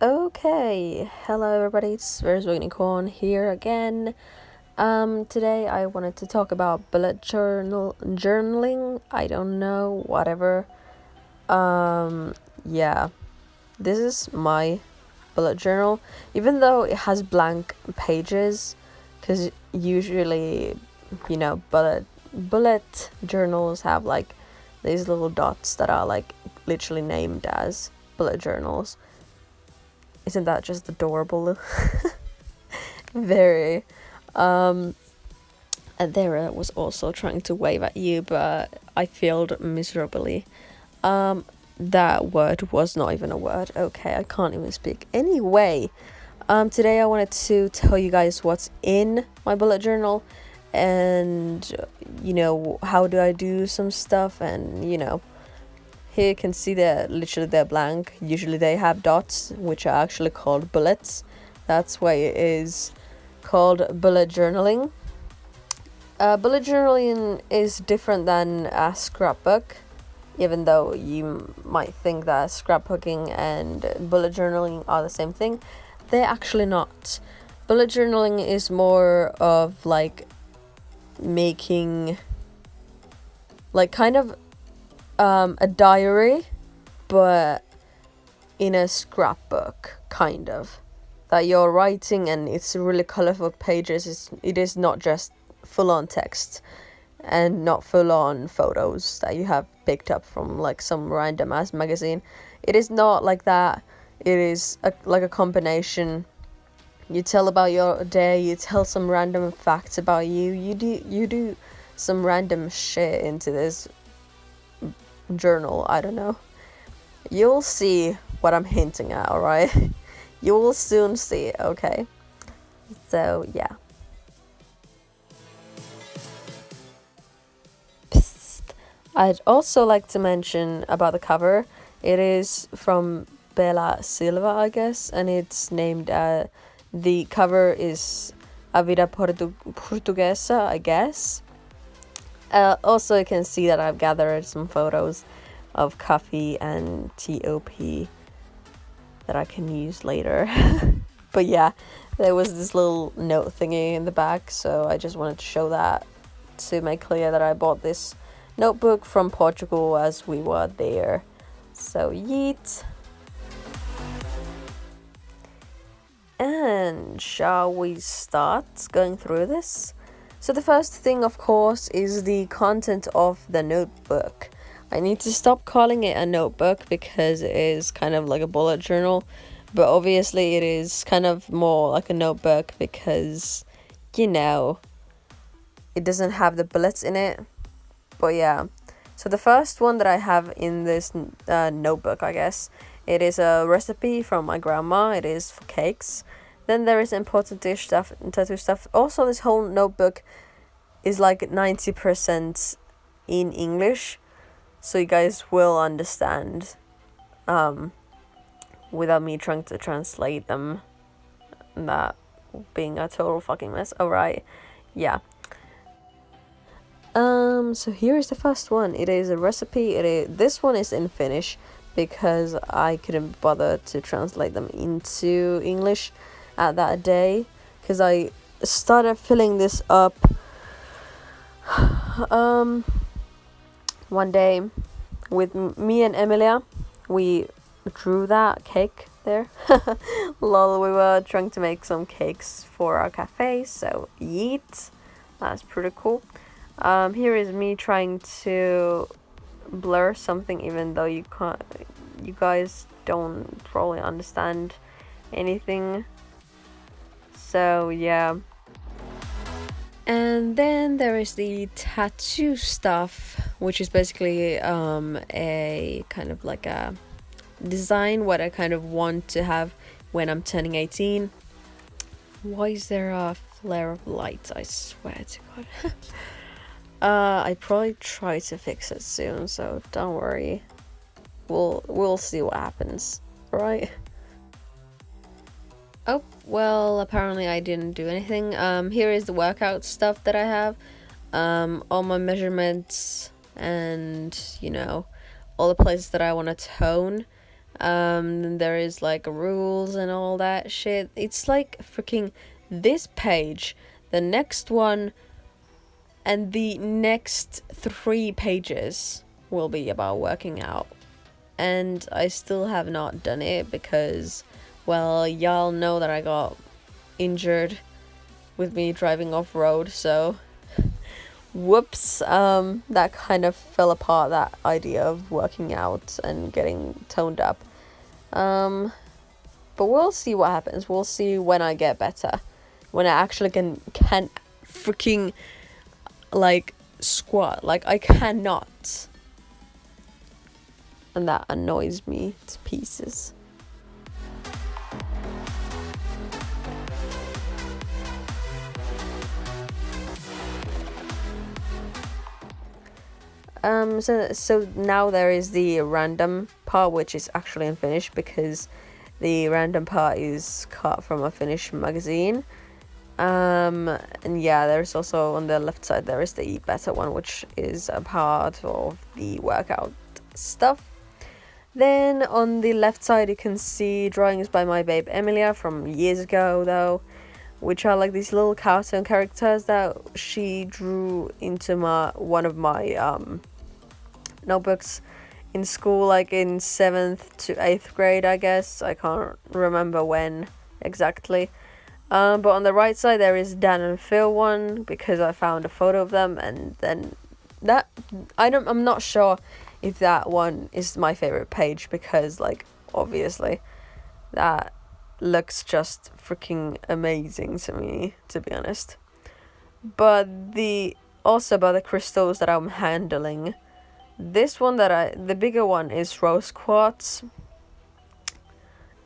Okay, hello everybody, it's Where's Unicorn here again. Today I wanted to talk about journaling. I don't know, whatever. Yeah, this is my bullet journal, even though it has blank pages, because usually, bullet journals have like these little dots that are like literally named as bullet journals. Isn't that just adorable? Very. And there was also trying to wave at you, but I failed miserably. That word was not even a word. Okay, I can't even speak. Anyway, today I wanted to tell you guys what's in my bullet journal and, how do I do some stuff and, here you can see they're blank. Usually they have dots, which are actually called bullets. That's why it is called bullet journaling. Bullet journaling is different than a scrapbook, even though you might think that scrapbooking and bullet journaling are the same thing. They're actually not. Bullet journaling is more of like making like kind of a diary, but in a scrapbook, kind of, that you're writing, and it's really colorful pages. It is not just full-on text and not full-on photos that you have picked up from like some random ass magazine. It is not like that. It is like a combination. You tell about your day, you tell some random facts about you do some random shit into this journal. I don't know, you'll see what I'm hinting at, alright? You will soon see, okay? So yeah. Psst. I'd also like to mention about the cover. It is from Bella Silva, I guess, and it's named the cover is A Vida Portuguesa, I guess. Also, you can see that I've gathered some photos of coffee and TOP that I can use later. But yeah, there was this little note thingy in the back, so I just wanted to show that to make clear that I bought this notebook from Portugal as we were there. So yeet. And shall we start going through this? So the first thing, of course, is the content of the notebook. I need to stop calling it a notebook because it is kind of like a bullet journal, but obviously it is kind of more like a notebook because, it doesn't have the bullets in it. But yeah, so the first one that I have in this notebook, I guess, it is a recipe from my grandma. It is for cakes. Then there is important dish stuff and tattoo stuff. Also, this whole notebook is like 90% in English, so you guys will understand without me trying to translate them, that being a total fucking mess. Alright, yeah. So here is the first one. It is a recipe. This one is in Finnish because I couldn't bother to translate them into English at that day, because I started filling this up one day with me and Emilia. We drew that cake there. Lol, we were trying to make some cakes for our cafe, so yeet. That's pretty cool. Here is me trying to blur something, even though you guys don't probably understand anything. So yeah. And then there is the tattoo stuff, which is basically a kind of like a design what I kind of want to have when I'm turning 18. Why is there a flare of light? I swear to God. I probably try to fix it soon, so don't worry. We'll see what happens, right? Oh, well, apparently I didn't do anything. Here is the workout stuff that I have. All my measurements and, all the places that I want to tone. There is like rules and all that shit. It's like freaking this page, the next one, and the next 3 pages will be about working out. And I still have not done it because, well, y'all know that I got injured with me driving off road, so whoops, that kind of fell apart, that idea of working out and getting toned up. But we'll see what happens. We'll see when I get better, when I actually can freaking like squat. Like I cannot, and that annoys me to pieces. So now there is the random part, which is actually unfinished because the random part is cut from a finished magazine. And yeah, there's also on the left side there is the Eat Better one, which is a part of the workout stuff. Then on the left side you can see drawings by my babe Emilia from years ago though, which are like these little cartoon characters that she drew into one of my notebooks in school, like in 7th to 8th grade, I guess. I can't remember when exactly. But on the right side there is Dan and Phil one, because I found a photo of them, and then that I'm not sure if that one is my favorite page, because like obviously that looks just freaking amazing to me, to be honest. But the crystals that I'm handling, this one the bigger one is rose quartz.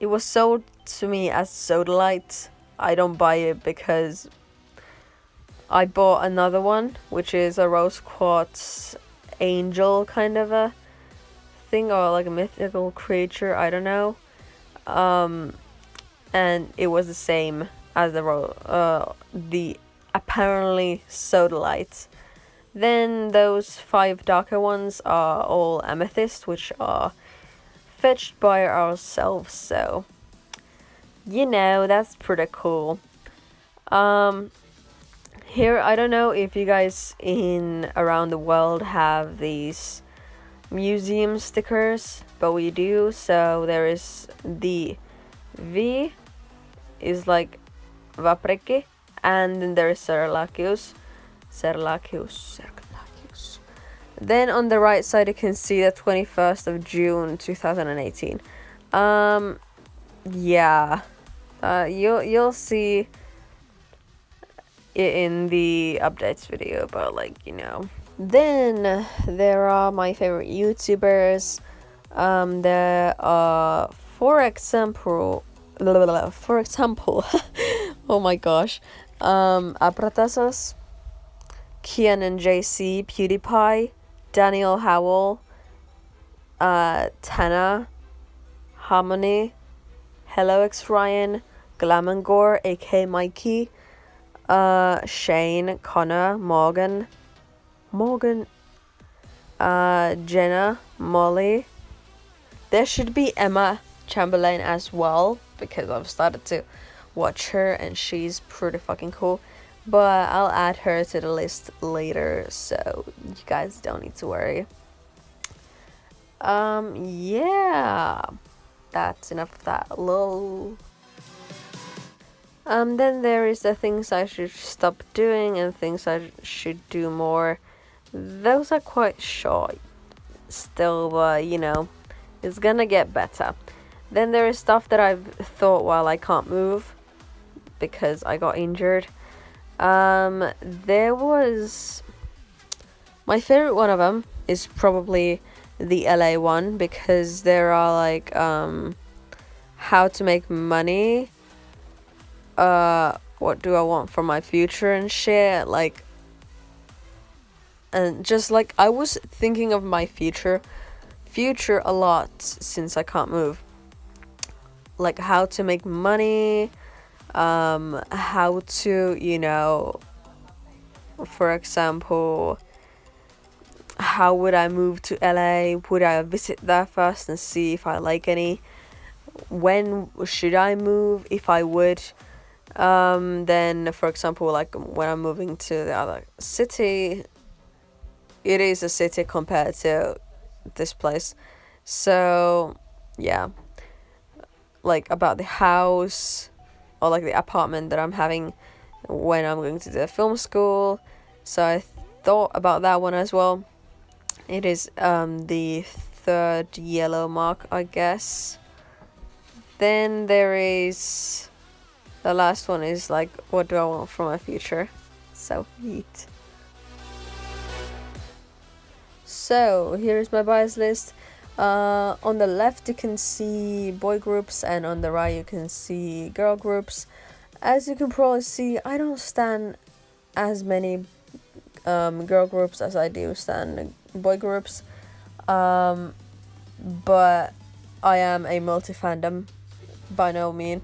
It was sold to me as sodalite. I don't buy it because I bought another one, which is a rose quartz angel kind of a thing, or like a mythical creature, I don't know. And it was the same as the apparently sodalite. Then those 5 darker ones are all amethyst, which are fetched by ourselves, so that's pretty cool. Here, I don't know if you guys in around the world have these museum stickers, but we do. So there is the V is like Vapreke, and then there is Serlachius. Then on the right side you can see the 21st of June 2018. Yeah, you'll see it in the updates video, but Then there are my favorite YouTubers. There are, for example, oh my gosh, Apratasas, Kian and JC, PewDiePie, Daniel Howell, Tana, Harmony, Hello X Ryan, Glamangor, aka Mikey, Shane, Connor, Morgan, Jenna, Molly. There should be Emma Chamberlain as well, because I've started to watch her and she's pretty fucking cool. But I'll add her to the list later, so you guys don't need to worry. Yeah, that's enough of that. Lol. Then there is the things I should stop doing and things I should do more. Those are quite short still, but it's gonna get better. Then there is stuff that I've thought while I can't move because I got injured. There was my favorite one of them is probably the LA one, because there are like how to make money, what do I want for my future and shit, and just I was thinking of my future a lot since I can't move, like how to make money, how to for example how would I move to LA? Would I visit there first and see if I like any? When should I move if I would? Then, for example, like when I'm moving to the other city, it is a city compared to this place. So, yeah, like about the house or like the apartment that I'm having when I'm going to the film school. So I thought about that one as well. It is the third yellow mark, I guess. Then there is the last one is like, what do I want for my future? So yeet. So here's my bias list. On the left you can see boy groups, and on the right you can see girl groups. As you can probably see, I don't stand as many girl groups as I do stand boy groups, but I am a multi-fandom by no mean,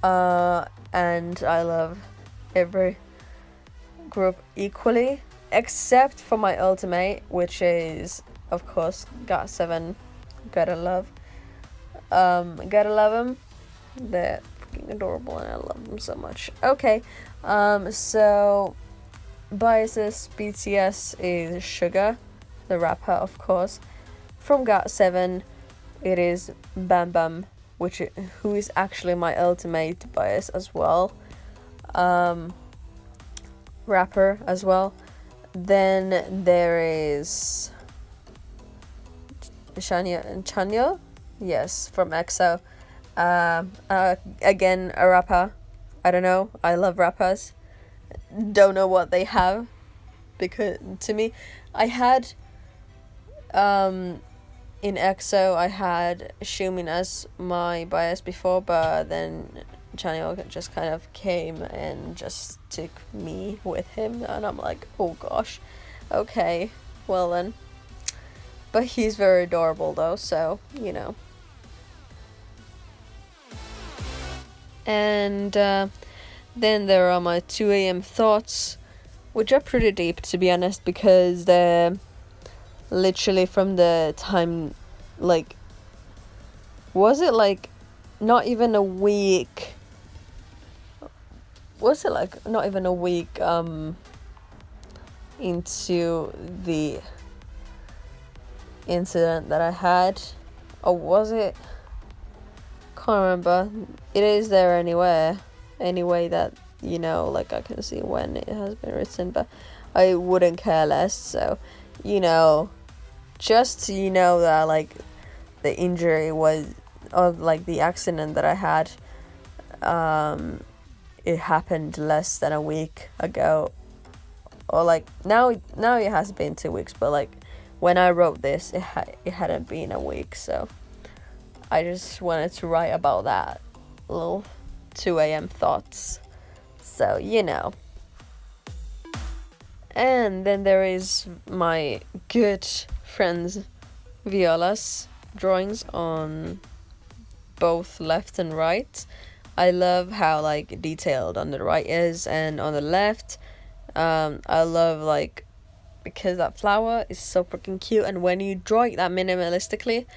and I love every group equally, except for my ultimate, which is of course GOT7. Gotta love them. They're freaking adorable and I love them so much. Okay, so biases. BTS is Sugar, the rapper, of course. From GOT7, it is Bam Bam, who is actually my ultimate bias as well. Rapper as well. Then there is Chanyeol, yes, from EXO. Again, a rapper. I don't know. I love rappers. Don't know what they have, because to me, I had in EXO I had Xiumin as my bias before, but then Chanyeol just kind of came and just took me with him, and I'm like, oh gosh, okay, well then. But he's very adorable though, so you know. And then there are my 2 a.m. thoughts, which are pretty deep, to be honest, because they're literally from the time, like, was it like not even a week? Was it like not even a week into the incident that I had? Or was it? Can't remember. It is there anyway that, you know, like I can see when it has been written, but I wouldn't care less. So, you know, just so you know that like the injury was, or like the accident that I had, it happened less than a week ago, or like now it has been 2 weeks, but like when I wrote this, it hadn't been a week. So I just wanted to write about that little 2 a.m. thoughts, so you know. And then there is my good friends Viola's drawings on both left and right. I love how like detailed on the right is, and on the left, I love like, because that flower is so freaking cute, and when you draw it that minimalistically,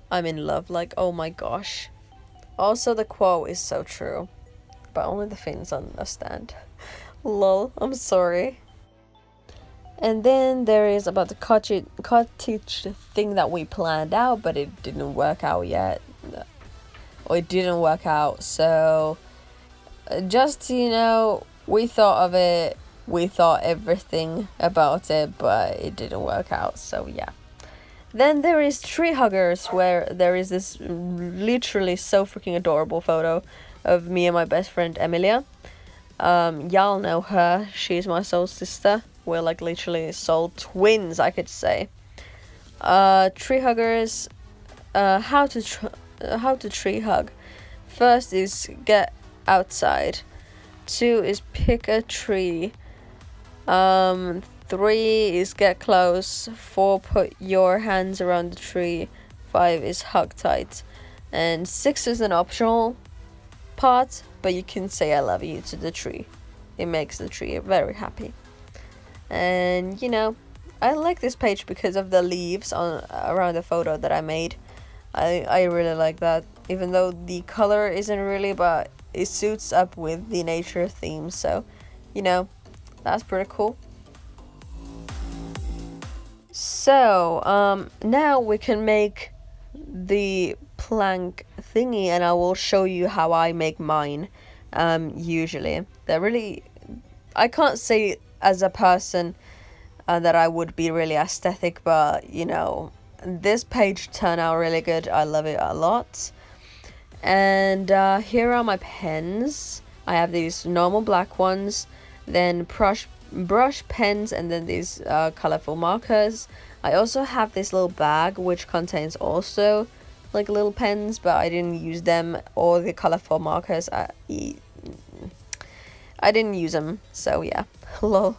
I'm in love. Like, oh my gosh. Also, the quote is so true, but only the Finns understand. Lol, I'm sorry. And then there is about the cottage thing that we planned out, but it didn't work out yet. Or it didn't work out. So, just, you know, we thought of it. We thought everything about it, but it didn't work out. So, yeah. Then there is Tree Huggers, where there is this literally so freaking adorable photo of me and my best friend Emilia. Y'all know her. She's my soul sister. We're like literally soul twins, I could say. Tree Huggers. How to tree hug. First is get outside. 2 is pick a tree. 3 is get close. 4, put your hands around the tree. 5 is hug tight. And 6 is an optional part, but you can say I love you to the tree. It makes the tree very happy. And, you know, I like this page because of the leaves on around the photo that I made. I really like that, even though the color isn't really, but it suits up with the nature theme, so you know, that's pretty cool. So now we can make the plank thingy, and I will show you how I make mine. Usually they're really, I can't say as a person that I would be really aesthetic, but you know, this page turned out really good. I love it a lot. And here are my pens. I have these normal black ones, then brush pens, and then these colorful markers. I also have this little bag which contains also like little pens, but I didn't use them, or the colorful markers. I didn't use them, so yeah. Lol.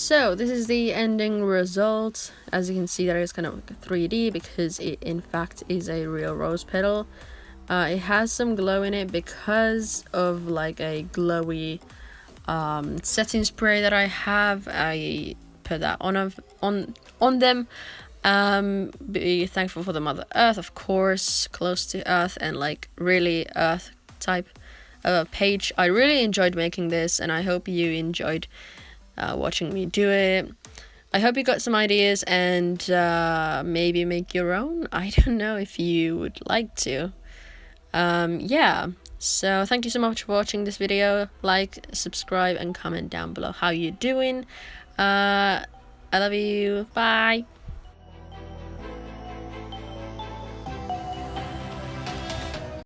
So this is the ending result. As you can see, that is kind of like 3D because it in fact is a real rose petal. It has some glow in it because of like a glowy setting spray that I have. I put that on them. Be thankful for the Mother Earth, of course, close to Earth and like really Earth type page. I really enjoyed making this, and I hope you enjoyed watching me do it. I hope you got some ideas and maybe make your own. I don't know if you would like to. Yeah, so thank you so much for watching this video. Like, subscribe, and comment down below how you're doing. I love you. Bye.